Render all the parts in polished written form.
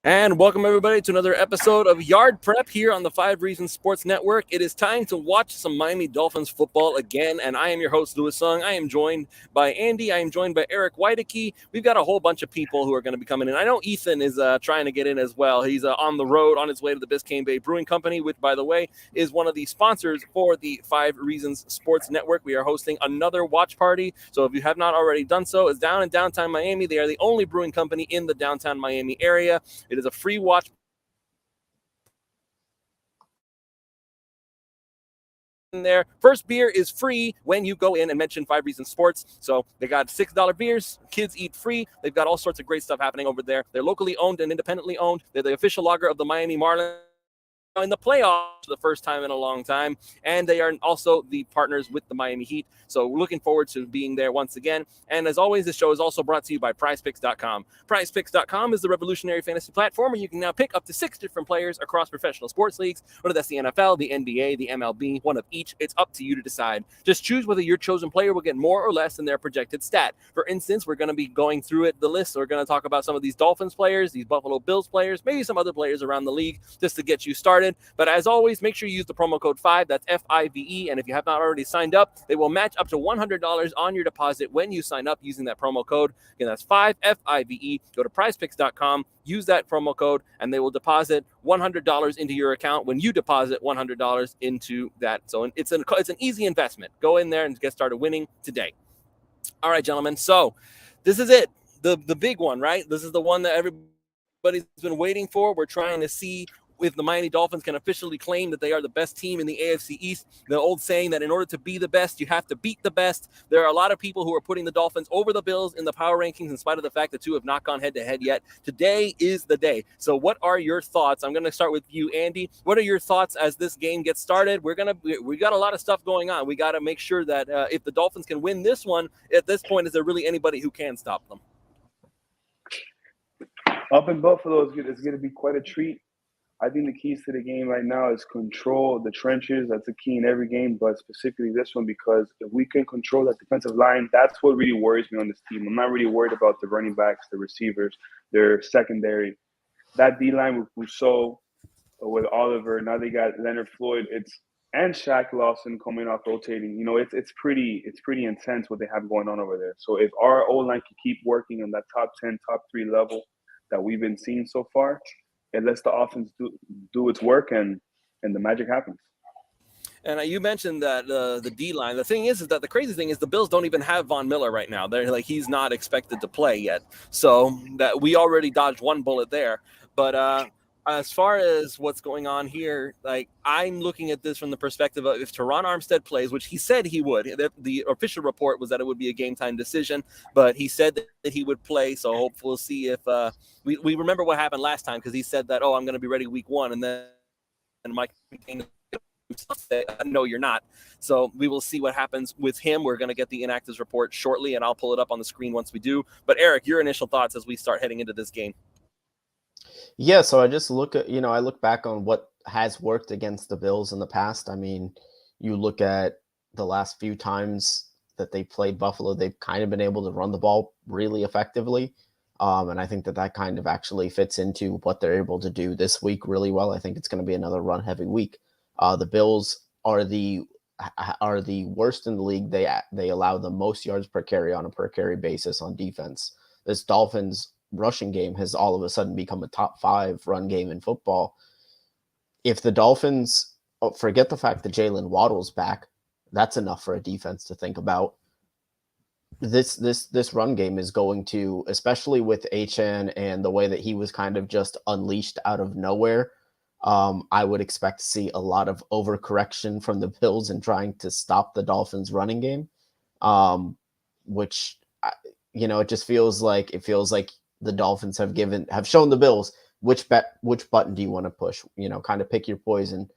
And welcome everybody to another episode of Yard Prep here on the 5 Reasons Sports Network. It is time to watch some Miami Dolphins football again, and I am your host, Louis Sung. I am joined by Andy. I am joined by Eric Whitekey. We've got a whole bunch of people who are going to be coming in. I know Ethan is trying to get in as well. He's on the road on his way to the Biscayne Bay Brewing Company, which, by the way, is one of the sponsors for the 5 Reasons Sports Network. We are hosting another watch party, so if you have not already done so, it's down in downtown Miami. They are the only brewing company in the downtown Miami area. It is a free watch in there. First beer is free when you go in and mention 5 Reasons Sports. So they got $6 beers. Kids eat free. They've got all sorts of great stuff happening over there. They're locally owned and independently owned. They're the official lager of the Miami Marlins in the playoffs for the first time in a long time, and they are also the partners with the Miami Heat. So we're looking forward to being there once again. And as always, this show is also brought to you by Prizefix.com. Prizefix.com is the revolutionary fantasy platform where you can now pick up to 6 different players across professional sports leagues, whether that's the NFL, the NBA, the MLB, one of each. It's up to you to decide. Just choose whether your chosen player will get more or less than their projected stat. For instance, we're going to be going through the list. We're going to talk about some of these Dolphins players, these Buffalo Bills players, maybe some other players around the league just to get you started. But as always, make sure you use the promo code 5, that's FIVE, and if you have not already signed up, they will match up to $100 on your deposit when you sign up using that promo code. Again, that's 5, FIVE. Go to prizepicks.com, use that promo code, and they will deposit $100 into your account when you deposit $100 into that. So it's an easy investment. Go in there and get started winning today. All right, gentlemen, so this is it, the big one, right? This is the one that everybody's been waiting for. We're trying to see if the Miami Dolphins can officially claim that they are the best team in the AFC East. The old saying that in order to be the best, you have to beat the best. There are a lot of people who are putting the Dolphins over the Bills in the power rankings in spite of the fact that two have not gone head-to-head yet. Today is the day. So what are your thoughts? I'm going to start with you, Andy. What are your thoughts as this game gets started? We got a lot of stuff going on. We got to make sure that if the Dolphins can win this one, at this point, is there really anybody who can stop them? Up in Buffalo is going to be quite a treat. I think the keys to the game right now is control the trenches. That's a key in every game, but specifically this one, because if we can control that defensive line, that's what really worries me on this team. I'm not really worried about the running backs, the receivers, their secondary. That D-line with Rousseau, with Oliver, now they got Leonard Floyd, and Shaq Lawson coming off rotating. You know, it's pretty intense what they have going on over there. So if our O-line can keep working on that top 10, top 3 level that we've been seeing so far, it lets the offense do its work, and the magic happens. And you mentioned that the D-line. The thing is that the crazy thing is the Bills don't even have Von Miller right now. They're like, he's not expected to play yet. So that we already dodged one bullet there. But as far as what's going on here, like, I'm looking at this from the perspective of if Teron Armstead plays, which he said he would. The official report was that it would be a game-time decision, but he said that he would play. So hopefully we'll see if we remember what happened last time, because he said that, I'm going to be ready week 1, and then Mike said, no, you're not. So we will see what happens with him. We're going to get the inactives report shortly, and I'll pull it up on the screen once we do. But Eric, your initial thoughts as we start heading into this game? Yeah, so I just look back on what has worked against the Bills in the past. I mean, you look at the last few times that they played Buffalo, they've kind of been able to run the ball really effectively. And I think that kind of actually fits into what they're able to do this week really well. I think it's going to be another run-heavy week. The Bills are the worst in the league. They allow the most yards per carry on a per carry basis on defense. This Dolphins rushing game has all of a sudden become a top 5 run game in football. If the Dolphins forget the fact that Jalen Waddle's back, that's enough for a defense to think about. This run game is going to, especially with Achane and the way that he was kind of just unleashed out of nowhere, I would expect to see a lot of overcorrection from the Bills in trying to stop the Dolphins running game, which, it just feels like the Dolphins have shown the Bills which button do you want to push, kind of pick your poison.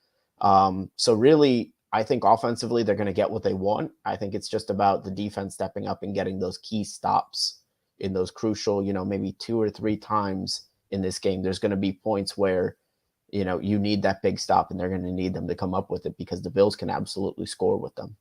So really, I think offensively, they're going to get what they want. I think it's just about the defense stepping up and getting those key stops in those crucial, maybe 2 or 3 times in this game. There's going to be points where, you need that big stop, and they're going to need them to come up with it, because the Bills can absolutely score with them.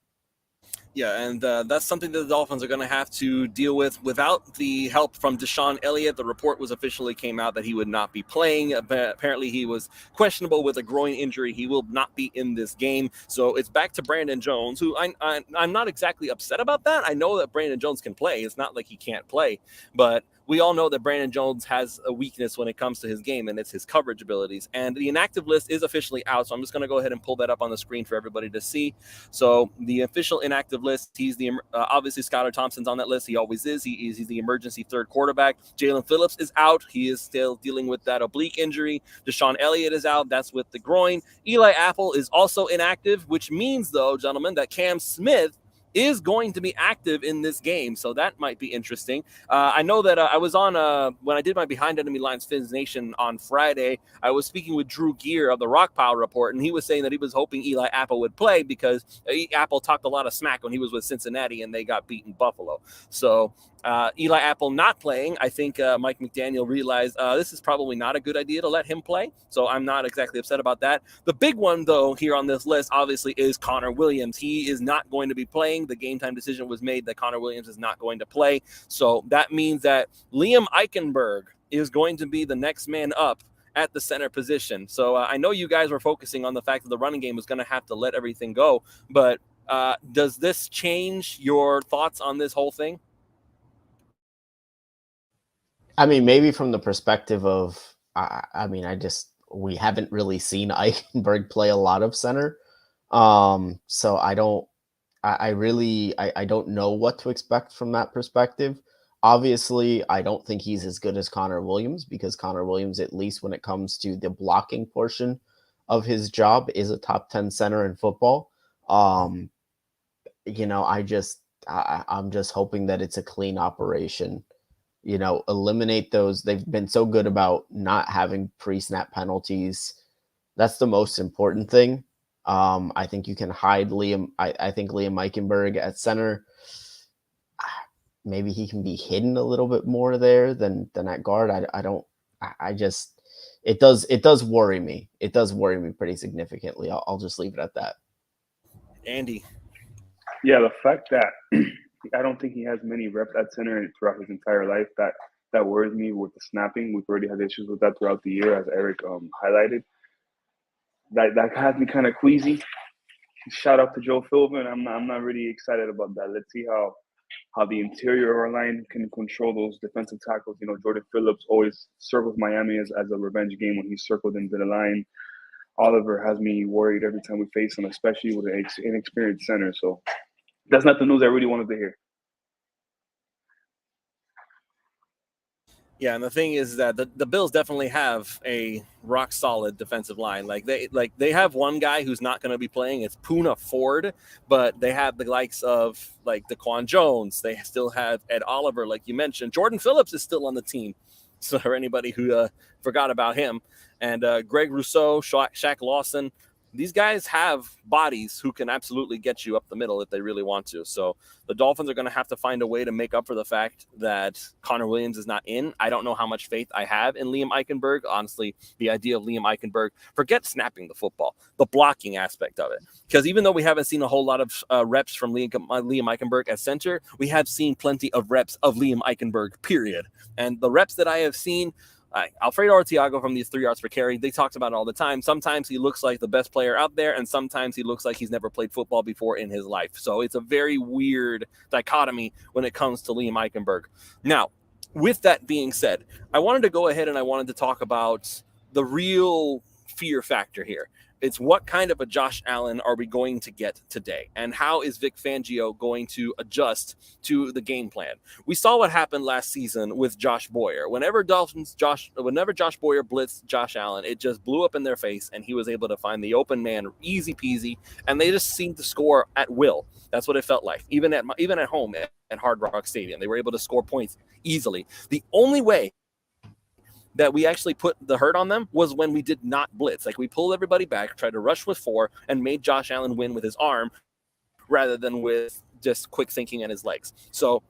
Yeah, and that's something that the Dolphins are going to have to deal with without the help from Deshaun Elliott. The report was officially came out that he would not be playing. Apparently, he was questionable with a groin injury. He will not be in this game. So it's back to Brandon Jones, who I'm not exactly upset about that. I know that Brandon Jones can play. It's not like he can't play, but we all know that Brandon Jones has a weakness when it comes to his game, and it's his coverage abilities. And the inactive list is officially out, so I'm just going to go ahead and pull that up on the screen for everybody to see. So the official inactive list, he's the obviously Skylar Thompson's on that list. He always is. He's the emergency third quarterback. Jalen Phillips is out. He is still dealing with that oblique injury. Deshaun Elliott is out. That's with the groin. Eli Apple is also inactive, which means, though, gentlemen, that Cam Smith is going to be active in this game. So that might be interesting. I know that I was on, when I did my Behind Enemy Lines Fins Nation on Friday, I was speaking with Drew Gear of the Rock Pile Report, and he was saying that he was hoping Eli Apple would play because Apple talked a lot of smack when he was with Cincinnati and they got beaten Buffalo. So Eli Apple not playing, I think Mike McDaniel realized this is probably not a good idea to let him play. So I'm not exactly upset about that. The big one, though, here on this list, obviously, is Connor Williams. He is not going to be playing. The game time decision was made that Connor Williams is not going to play. So that means that Liam Eichenberg is going to be the next man up at the center position. So I know you guys were focusing on the fact that the running game was going to have to let everything go. But does this change your thoughts on this whole thing? I mean, maybe from the perspective of, we haven't really seen Eichenberg play a lot of center. So I don't know what to expect from that perspective. Obviously, I don't think he's as good as Connor Williams because Connor Williams, at least when it comes to the blocking portion of his job, is a top 10 center in football. I'm just hoping that it's a clean operation. Eliminate those. They've been so good about not having pre-snap penalties. That's the most important thing. I think you can hide Liam. I think Liam Eichenberg at center, maybe he can be hidden a little bit more there than at guard. It does worry me. It does worry me pretty significantly. I'll just leave it at that. Andy. Yeah, the fact that I don't think he has many reps at center throughout his entire life, that worries me with the snapping. We've already had issues with that throughout the year, as Eric highlighted. That has me kind of queasy. Shout out to Joe Philbin. I'm not really excited about that. Let's see how the interior of our line can control those defensive tackles. Jordan Phillips always circles Miami as a revenge game when he's circled into the line. Oliver has me worried every time we face him, especially with an inexperienced center. So that's not the news I really wanted to hear. Yeah, and the thing is that the Bills definitely have a rock solid defensive line. They have one guy who's not going to be playing. It's Poona Ford, but they have the likes of Daquan Jones. They still have Ed Oliver, like you mentioned. Jordan Phillips is still on the team. So for anybody who forgot about him, and Greg Rousseau, Shaq Lawson. These guys have bodies who can absolutely get you up the middle if they really want to. So the Dolphins are going to have to find a way to make up for the fact that Connor Williams is not in. I don't know how much faith I have in Liam Eichenberg. Honestly, the idea of Liam Eichenberg, forget snapping the football, the blocking aspect of it. Because even though we haven't seen a whole lot of reps from Liam Eichenberg at center, we have seen plenty of reps of Liam Eichenberg, period. And the reps that I have seen, Alfredo Arteaga from these 3 yards per carry, they talked about it all the time. Sometimes he looks like the best player out there, and sometimes he looks like he's never played football before in his life. So it's a very weird dichotomy when it comes to Liam Eichenberg. Now, with that being said, I wanted to go ahead and I wanted to talk about the real fear factor here. It's what kind of a Josh Allen are we going to get today? And how is Vic Fangio going to adjust to the game plan? We saw what happened last season with Josh Boyer. Whenever Josh Boyer blitzed Josh Allen, it just blew up in their face, and he was able to find the open man easy peasy, and they just seemed to score at will. That's what it felt like. Even at home at Hard Rock Stadium, they were able to score points easily. The only way that we actually put the hurt on them was when we did not blitz. We pulled everybody back, tried to rush with 4, and made Josh Allen win with his arm rather than with just quick thinking and his legs. So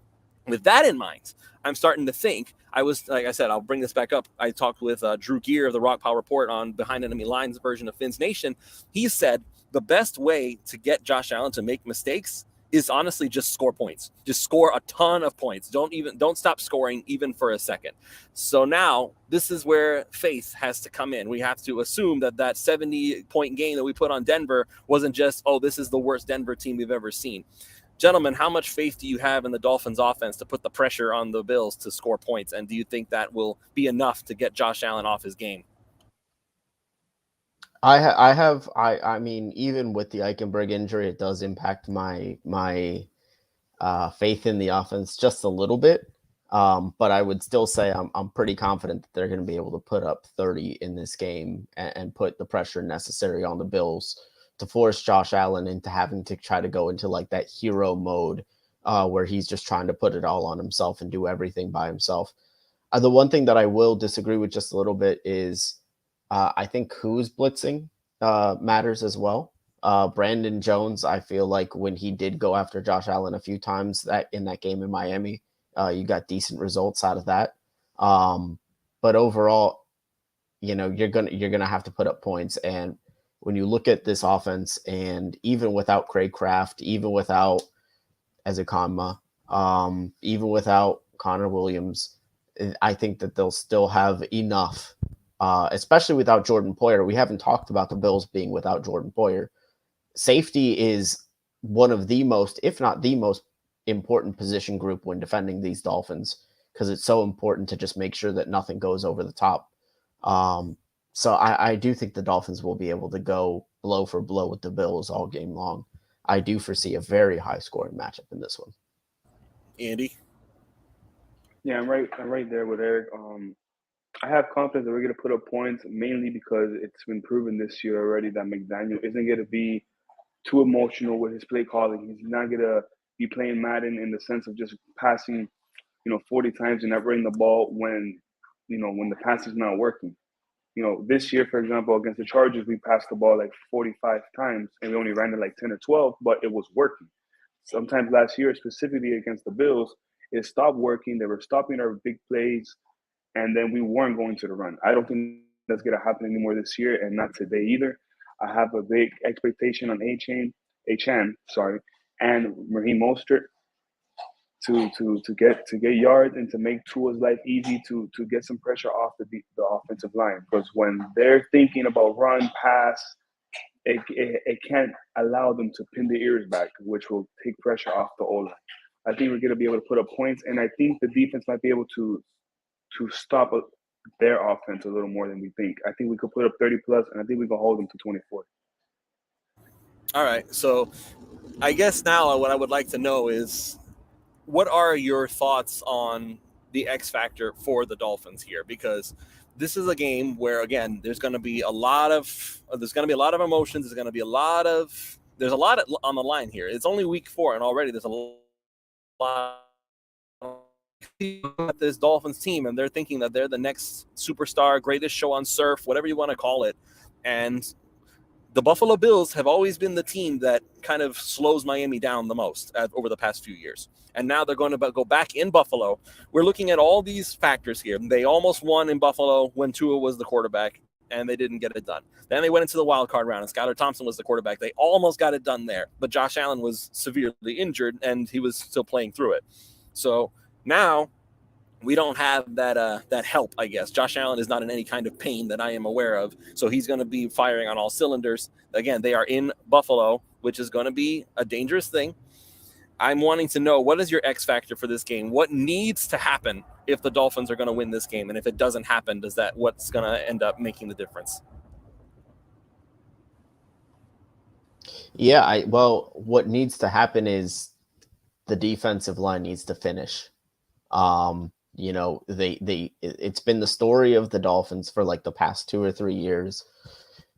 with that in mind, I'm starting to think, like I said, I'll bring this back up. I talked with Drew Gear of the Rock Pile Report on Behind Enemy Lines version of Fins Nation. He said the best way to get Josh Allen to make mistakes is honestly just score points. Just score a ton of points. Don't stop scoring even for a second. So now this is where faith has to come in. We have to assume that 70-point game that we put on Denver wasn't just, oh, this is the worst Denver team we've ever seen. Gentlemen, how much faith do you have in the Dolphins offense to put the pressure on the Bills to score points? And do you think that will be enough to get Josh Allen off his game? I mean, even with the Eichenberg injury, it does impact my faith in the offense just a little bit. But I would still say I'm pretty confident that they're going to be able to put up 30 in this game and put the pressure necessary on the Bills to force Josh Allen into having to try to go into like that hero mode where he's just trying to put it all on himself and do everything by himself. The one thing that I will disagree with just a little bit is I think who's blitzing matters as well. Brandon Jones, I feel like when he did go after Josh Allen a few times in that game in Miami, you got decent results out of that. But overall, you're gonna have to put up points. And when you look at this offense, and even without Craig Kraft, even without Ezekanma, even without Connor Williams, I think that they'll still have enough. Especially without Jordan Poyer. We haven't talked about the Bills being without Jordan Poyer. Safety is one of the most, if not the most important position group when defending these Dolphins, because it's so important to just make sure that nothing goes over the top. So I do think the Dolphins will be able to go blow for blow with the Bills all game long. I do foresee a very high scoring matchup in this one. Andy? Yeah, I'm right there with Eric. I have confidence that we're going to put up points, mainly because it's been proven this year already that McDaniel isn't going to be too emotional with his play calling. He's not going to be playing Madden in the sense of just passing, 40 times and not running the ball when the pass is not working. This year, for example, against the Chargers, we passed the ball like 45 times and we only ran it like 10 or 12, but it was working. Sometimes last year, specifically against the Bills, it stopped working. They were stopping our big plays, and then we weren't going to the run. I don't think that's going to happen anymore this year, and not today either. I have a big expectation on Achane, and Raheem Mostert to get yards and to make Tua's life easy to get some pressure off the offensive line. Because when they're thinking about run, pass, it can't allow them to pin their ears back, which will take pressure off the O-line. I think we're going to be able to put up points, and I think the defense might be able to stop their offense a little more than we think. I think we could put up 30 plus, and I think we can hold them to 24. All right. So I guess now what I would like to know is, what are your thoughts on the X factor for the Dolphins here? Because this is a game where, again, there's going to be a lot of emotions. There's a lot on the line here. It's only week 4, and already there's a lot at this Dolphins team, and they're thinking that they're the next superstar, greatest show on surf, whatever you want to call it. And the Buffalo Bills have always been the team that kind of slows Miami down the most over the past few years. And now they're going to go back in Buffalo. We're looking at all these factors here. They almost won in Buffalo when Tua was the quarterback, and they didn't get it done. Then they went into the wild card round, and Skylar Thompson was the quarterback. They almost got it done there, but Josh Allen was severely injured, and he was still playing through it. So now we don't have that help, I guess. Josh Allen is not in any kind of pain that I am aware of, so he's going to be firing on all cylinders. Again, they are in Buffalo, which is going to be a dangerous thing. I'm wanting to know, what is your X factor for this game? What needs to happen if the Dolphins are going to win this game? And if it doesn't happen, what's going to end up making the difference? Yeah, what needs to happen is the defensive line needs to finish. It's been the story of the Dolphins for like the past 2 or 3 years.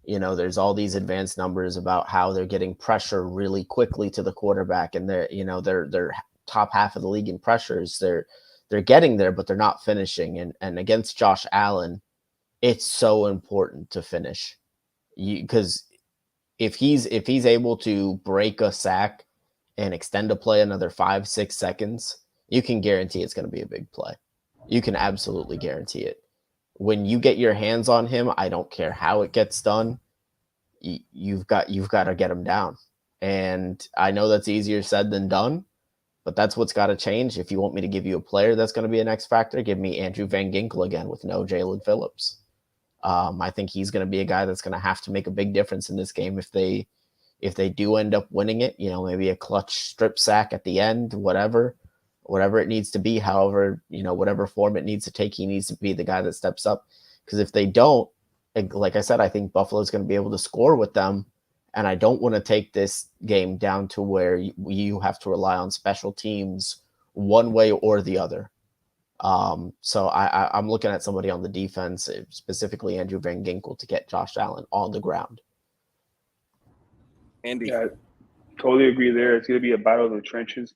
There's all these advanced numbers about how they're getting pressure really quickly to the quarterback, and they're top half of the league in pressures. They're getting there, but they're not finishing. And against Josh Allen, it's so important to finish, because if he's able to break a sack and extend a play another 5-6 seconds, you can guarantee it's going to be a big play. You can absolutely guarantee it. When you get your hands on him, I don't care how it gets done. You've got to get him down. And I know that's easier said than done, but that's what's got to change. If you want me to give you a player that's going to be an X factor, give me Andrew Van Ginkel again with no Jalen Phillips. I think he's going to be a guy that's going to have to make a big difference in this game if they do end up winning it. Maybe a clutch strip sack at the end, whatever it needs to be, however, whatever form it needs to take, he needs to be the guy that steps up. Because if they don't, like I said, I think Buffalo's going to be able to score with them. And I don't want to take this game down to where you have to rely on special teams one way or the other. So I'm looking at somebody on the defense, specifically Andrew Van Ginkel, to get Josh Allen on the ground. Andy. Yeah, totally agree there. It's going to be a battle of the trenches.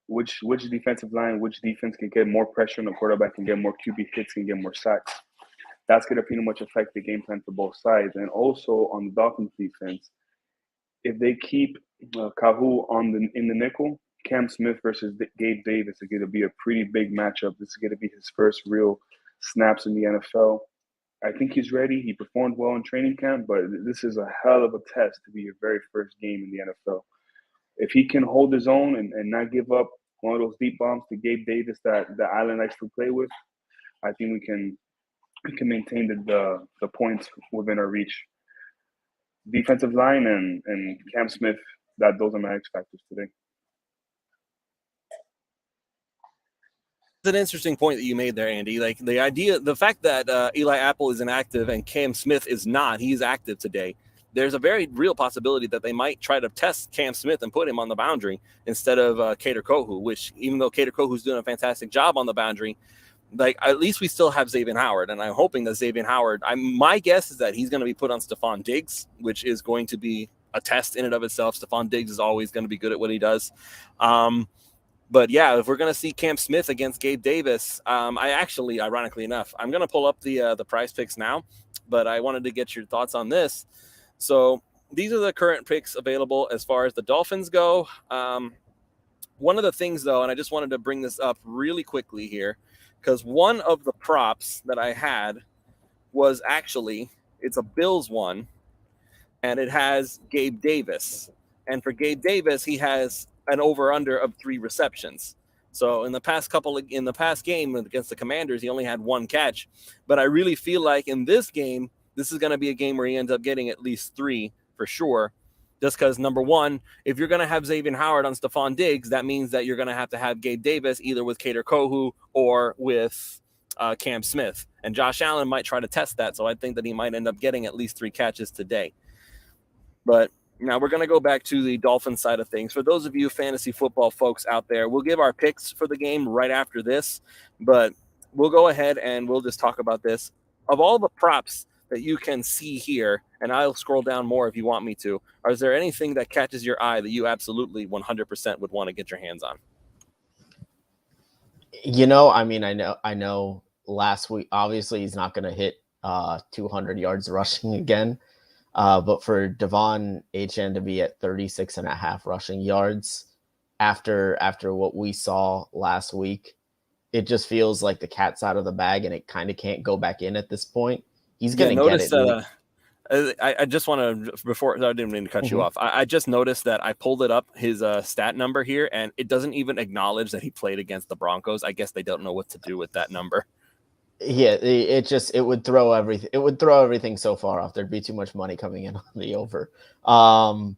Which defensive line, which defense can get more pressure on the quarterback, can get more QB hits, can get more sacks. That's going to pretty much affect the game plan for both sides. And also on the Dolphins defense, if they keep Kahu in the nickel, Cam Smith versus Gabe Davis is going to be a pretty big matchup. This is going to be his first real snaps in the NFL. I think he's ready. He performed well in training camp, but this is a hell of a test to be your very first game in the NFL. If he can hold his own and not give up one of those deep bombs to Gabe Davis that Allen likes to play with, I think we can maintain the points within our reach. Defensive line and Cam Smith, those are my X factors today. It's an interesting point that you made there, Andy. Like the fact that Eli Apple is inactive and Cam Smith is not, he's active today. There's a very real possibility that they might try to test Cam Smith and put him on the boundary instead of Kader Kohou, which even though Kader Kohou's doing a fantastic job on the boundary, like at least we still have Xavier Howard, and I'm hoping that Xavier Howard, my guess is that he's going to be put on Stefon Diggs, which is going to be a test in and of itself. Stefon Diggs is always going to be good at what he does. But yeah, if we're going to see Cam Smith against Gabe Davis, ironically enough, I'm going to pull up the Prizefix now, but I wanted to get your thoughts on this. So these are the current picks available as far as the Dolphins go. One of the things, though, and I just wanted to bring this up really quickly here, because one of the props that I had was it's a Bills one, and it has Gabe Davis. And for Gabe Davis, he has an over-under of 3 receptions. So in the past game against the Commanders, he only had 1 catch. But I really feel like in this game, this is going to be a game where he ends up getting at least 3 for sure. Just because, number one, if you're going to have Xavier Howard on Stefon Diggs, that means that you're going to have Gabe Davis either with Kader Kohou or with Cam Smith. And Josh Allen might try to test that, so I think that he might end up getting at least 3 catches today. But now we're going to go back to the Dolphins side of things. For those of you fantasy football folks out there, we'll give our picks for the game right after this, but we'll go ahead and we'll just talk about this. Of all the props that you can see here, and I'll scroll down more if you want me to, is there anything that catches your eye that you absolutely 100% would want to get your hands on? I know last week, obviously he's not going to hit 200 yards rushing again. But for Devon Achane to be at 36.5 rushing yards after what we saw last week, it just feels like the cat's out of the bag and it kind of can't go back in at this point. He's going to get it. I just want to, before I didn't mean to cut you off. I just noticed that I pulled it up, his stat number here, and it doesn't even acknowledge that he played against the Broncos. I guess they don't know what to do with that number. Yeah, it would throw everything. It would throw everything so far off. There'd be too much money coming in on the over. Like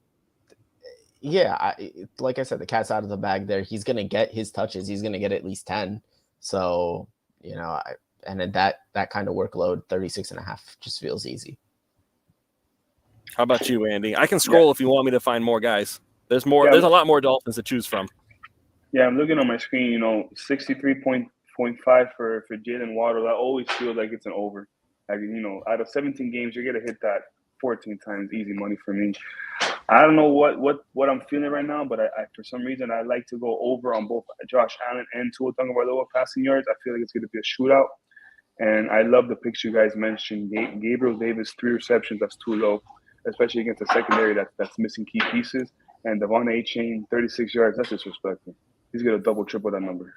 I said, the cat's out of the bag there. He's going to get his touches. He's going to get at least 10. So, and then that kind of workload, 36.5 just feels easy. How about you, Andy? I can scroll if you want me to find more guys. There's more. There's a lot more Dolphins to choose from. Yeah, I'm looking on my screen. 63.5 for Jalen Waddle. That always feels like it's an over. Like, out of 17 games, you're gonna hit that 14 times. Easy money for me. I don't know what I'm feeling right now, but I for some reason I like to go over on both Josh Allen and Tua Tagovailoa passing yards. I feel like it's gonna be a shootout. And I love the picks you guys mentioned. Gabriel Davis, 3 receptions. That's too low, especially against a secondary that's missing key pieces. And Devon Achane, 36 yards. That's disrespectful. He's going to double, triple that number.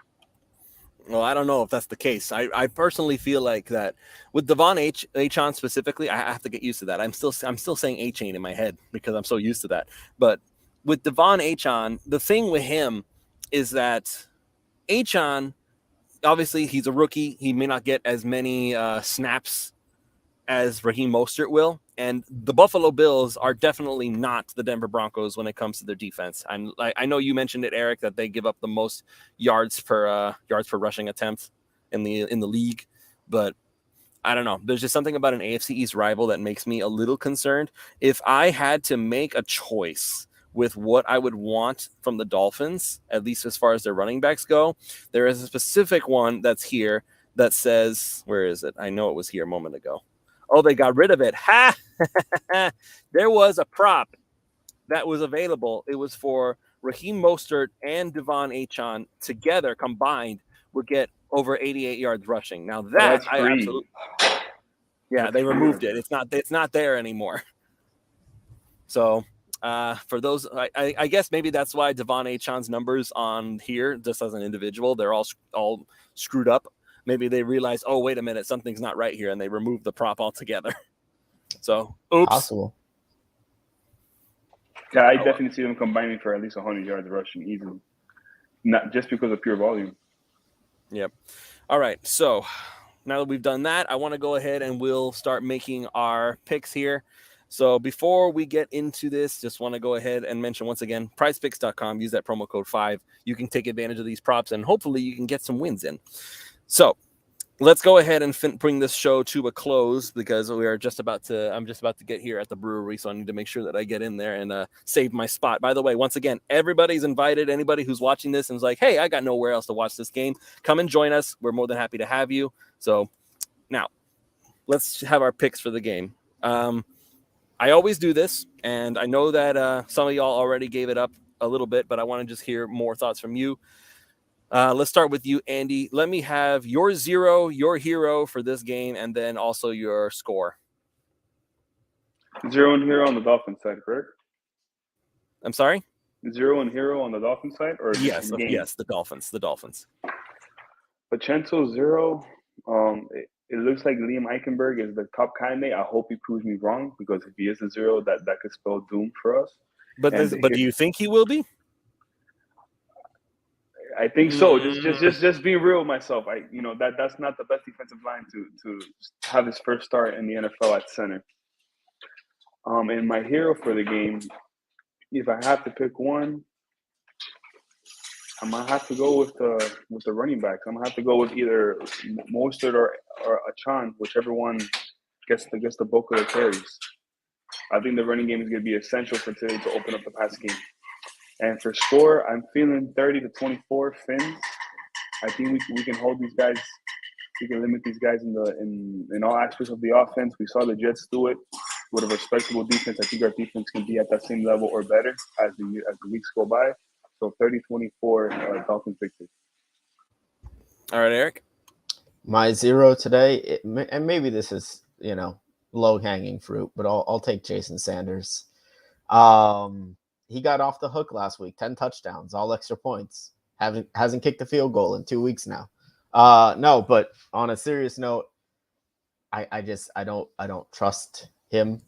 Well, I don't know if that's the case. I personally feel like that with Devon Achane specifically, I have to get used to that. I'm still saying Achane in my head because I'm so used to that. But with Devon Achon, the thing with him is that Achon, obviously, he's a rookie. He may not get as many snaps as Raheem Mostert will. And the Buffalo Bills are definitely not the Denver Broncos when it comes to their defense. I know you mentioned it, Eric, that they give up the most yards per rushing attempt in the league, but I don't know. There's just something about an AFC East rival that makes me a little concerned. If I had to make a choice with what I would want from the Dolphins, at least as far as their running backs go, there is a specific one that's here that says, where is it? I know it was here a moment ago. Oh, they got rid of it. Ha! There was a prop that was available. It was for Raheem Mostert and Devon Achon together combined would get over 88 yards rushing. Now that I absolutely, yeah, they removed it. It's not there anymore. So for those, I guess maybe that's why Devon Achon's numbers on here, just as an individual, they're all screwed up. Maybe they realize, oh, wait a minute, something's not right here, and they remove the prop altogether. So, oops. Possible. Yeah, I definitely see them combining for at least 100 yards rushing easily. Not just because of pure volume. Yep. All right. So now that we've done that, I want to go ahead and we'll start making our picks here. So before we get into this, just want to go ahead and mention once again, prizefix.com. Use that promo code 5. You can take advantage of these props, and hopefully you can get some wins in. So let's go ahead and bring this show to a close because I'm just about to get here at the brewery, so I need to make sure that I get in there and save my spot. By the way, once again, everybody's invited. Anybody who's watching this and is like, hey, I got nowhere else to watch this game, come and join us. We're more than happy to have you. So now let's have our picks for the game. I always do this, and I know that some of y'all already gave it up a little bit, but I want to just hear more thoughts from you. Let's start with you, Andy. Let me have your 0, your hero for this game, and then also your score. 0 and hero on the Dolphins side, correct? I'm sorry? 0 and hero on the Dolphins side? Or yes, the Dolphins. Pacheco 0. It looks like Liam Eichenberg is the top candidate. I hope he proves me wrong, because if he is a 0, that could spell doom for us. But do you think he will be? I think so. Just being real with myself. That's not the best defensive line to have his first start in the NFL at center. And my hero for the game, if I have to pick one, I'm gonna have to go with the running backs. I'm gonna have to go with either Mostert or Achon, whichever one gets the bulk of the carries. I think the running game is gonna be essential for today to open up the pass game. And for score, I'm feeling 30-24 Fins. I think we can hold these guys. We can limit these guys in all aspects of the offense. We saw the Jets do it with a respectable defense. I think our defense can be at that same level or better as the weeks go by. So 30-24 Dolphins victory. All right, Eric. My 0 today, and maybe this is low hanging fruit, but I'll take Jason Sanders. He got off the hook last week, 10 touchdowns, all extra points. Hasn't kicked a field goal in 2 weeks now. No, but on a serious note, I don't trust him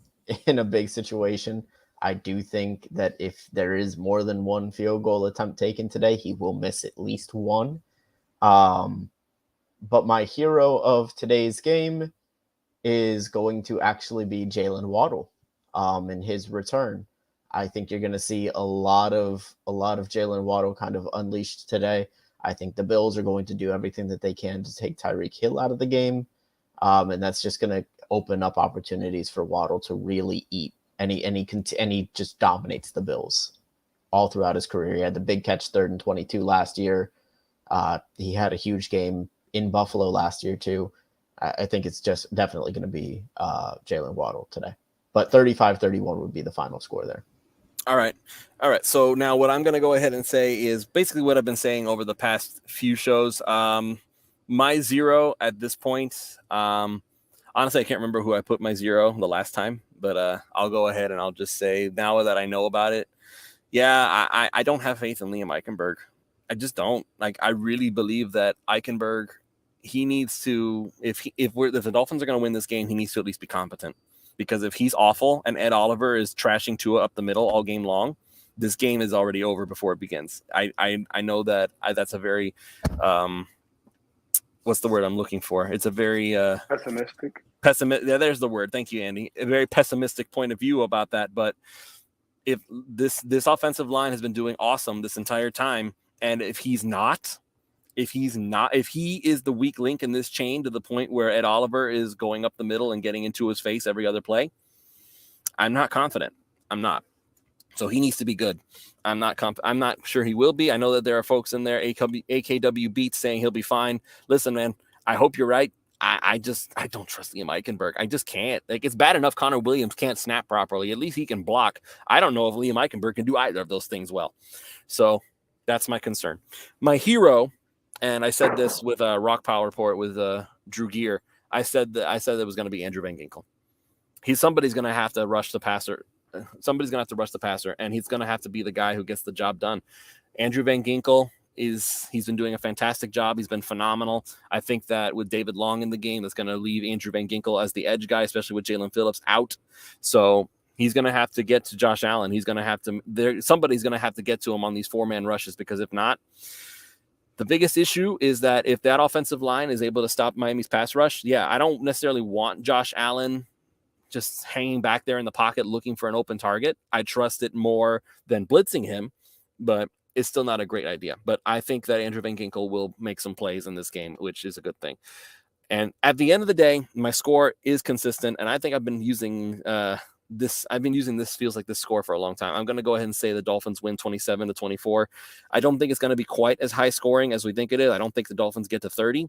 in a big situation. I do think that if there is more than one field goal attempt taken today, he will miss at least one. But my hero of today's game is going to actually be Jalen Waddle in his return. I think you're going to see a lot of Jalen Waddle kind of unleashed today. I think the Bills are going to do everything that they can to take Tyreek Hill out of the game. And that's just going to open up opportunities for Waddle to really eat. And he just dominates the Bills all throughout his career. He had the big catch 3rd and 22 last year. He had a huge game in Buffalo last year too. I think it's just definitely going to be Jalen Waddle today. But 35-31 would be the final score there. All right. So now what I'm going to go ahead and say is basically what I've been saying over the past few shows. My 0 at this point, honestly, I can't remember who I put my 0 the last time, but I'll go ahead and I'll just say now that I know about it, yeah, I don't have faith in Liam Eichenberg. I just don't. I really believe that Eichenberg, he needs to, if the Dolphins are going to win this game, he needs to at least be competent. Because if he's awful and Ed Oliver is trashing Tua up the middle all game long, this game is already over before it begins. I know that that's a very what's the word I'm looking for? It's a very pessimistic. Yeah, there's the word. Thank you, Andy. A very pessimistic point of view about that. But if this offensive line has been doing awesome this entire time, and if he is the weak link in this chain to the point where Ed Oliver is going up the middle and getting into his face every other play, I'm not confident. I'm not. So he needs to be good. I'm not sure he will be. I know that there are folks in there, AKW Beats, saying he'll be fine. Listen, man, I hope you're right. I don't trust Liam Eichenberg. I just can't. Like, it's bad enough Connor Williams can't snap properly. At least he can block. I don't know if Liam Eichenberg can do either of those things well. So that's my concern. My hero, and I said this with a Rock Power Report with Drew Gear. I said it was going to be Andrew Van Ginkel. Somebody's going to have to rush the passer. Somebody's going to have to rush the passer, and he's going to have to be the guy who gets the job done. Andrew Van Ginkel he's been doing a fantastic job. He's been phenomenal. I think that with David Long in the game, that's going to leave Andrew Van Ginkel as the edge guy, especially with Jalen Phillips out. So he's going to have to get to Josh Allen. He's going to have to somebody's going to have to get to him on these 4-man rushes, because if not, the biggest issue is that if that offensive line is able to stop Miami's pass rush, I don't necessarily want Josh Allen just hanging back there in the pocket looking for an open target. I trust it more than blitzing him, but it's still not a great idea. But I think that Andrew Van Ginkel will make some plays in this game, which is a good thing. And at the end of the day, my score is consistent, and I think I've been using this feels like this score for a long time. I'm going to go ahead and say the Dolphins win 27-24. I don't think it's going to be quite as high scoring as we think it is. I don't think the Dolphins get to 30,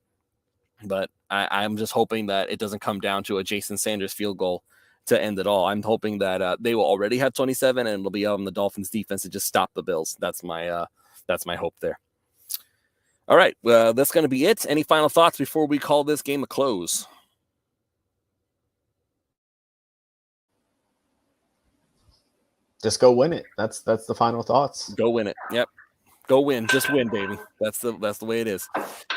but I'm just hoping that it doesn't come down to a Jason Sanders field goal to end it all. I'm hoping that they will already have 27, and it'll be on the Dolphins defense to just stop the Bills. That's my hope there. All right, well, that's going to be it. Any final thoughts before we call this game a close? Just go win it. That's the final thoughts. Go win it. Yep. Go win. Just win, baby. That's the way it is.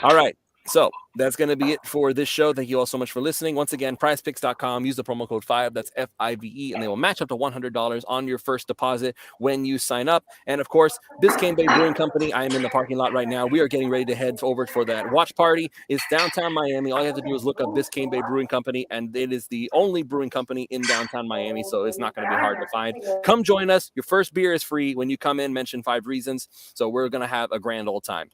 All right. So that's going to be it for this show. Thank you all so much for listening. Once again, prizepicks.com. Use the promo code 5. That's FIVE, and they will match up to $100 on your first deposit when you sign up. And of course, Biscayne Bay Brewing Company. I am in the parking lot right now. We are getting ready to head over for that watch party. It's downtown Miami. All you have to do is look up Biscayne Bay Brewing Company, and it is the only brewing company in downtown Miami, so it's not going to be hard to find. Come join us. Your first beer is free when you come in. Mention 5 reasons. So we're going to have a grand old time.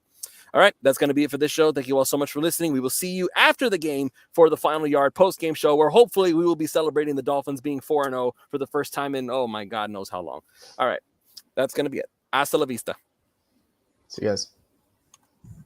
All right, that's going to be it for this show. Thank you all so much for listening. We will see you after the game for the Final Yard post-game show, where hopefully we will be celebrating the Dolphins being 4-0 for the first time in, oh my God knows how long. All right, that's going to be it. Hasta la vista. See you guys.